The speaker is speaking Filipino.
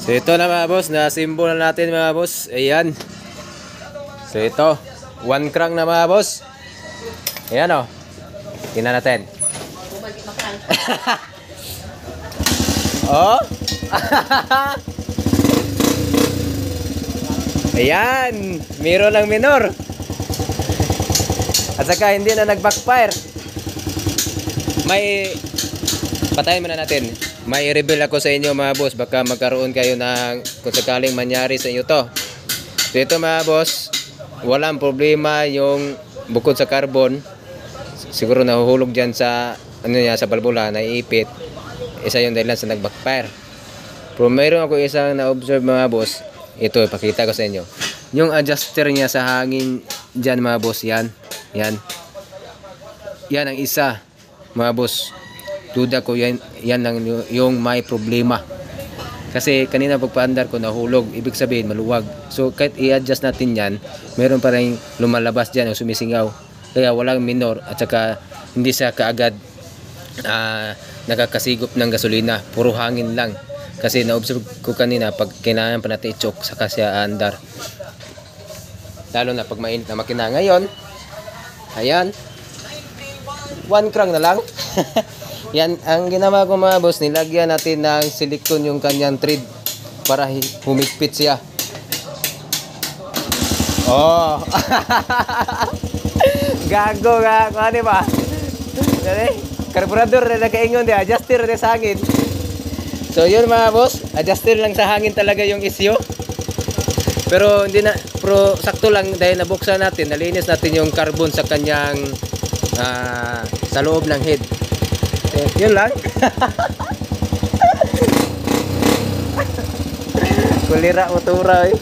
So ito na mga boss, na-symbol na natin mga boss. Ayan. So ito, 1 crank na mga boss. Ayan o. Tingnan natin. Oh. Ayan, meron lang minor. At saka hindi na nag-backfire. May patayin muna natin. May i-reveal ako sa inyo mga boss. Baka magkaroon kayo ng kung sakaling mangyari sa inyo to. So ito mga boss, walang problema yung bukod sa carbon. Siguro nahuhulog dyan sa ano niya, sa balbula, naiipit. Isa yung dahilan sa nag-backfire. Pero mayroon ako isang na-observe mga boss. Ito, ipakita ko sa inyo. Yung adjuster niya sa hangin dyan mga boss, yan. Yan. Yan ang isa mga boss. Duda ko yan lang yung may problema. Kasi kanina pagpaandar ko nahulog, ibig sabihin maluwag. So kahit i-adjust natin yan, meron pa rin lumalabas dyan o sumisingaw. Kaya walang minor at saka hindi siya kaagad nakakasigop ng gasolina. Puro hangin lang. Kasi na-observe ko kanina pag kailangan pa natin i-choke saka siya andar. Lalo na pag mainit na makina. Ngayon, ayan, 1 crank na lang. Yan, ang ginawa ko mga boss, nilagyan natin ng silicone yung kanyang thread para humigpit siya. Oh. Gago nga, ano ba? Karburador na nakaingon di, adjuster na sa hangin. So yun mga boss, adjuster lang sa hangin talaga yung issue. Pero hindi na, pero sakto lang dahil nabuksan natin, nalinis natin yung carbon sa kanyang sa loob ng head. Yun lang. Kulira utura eh.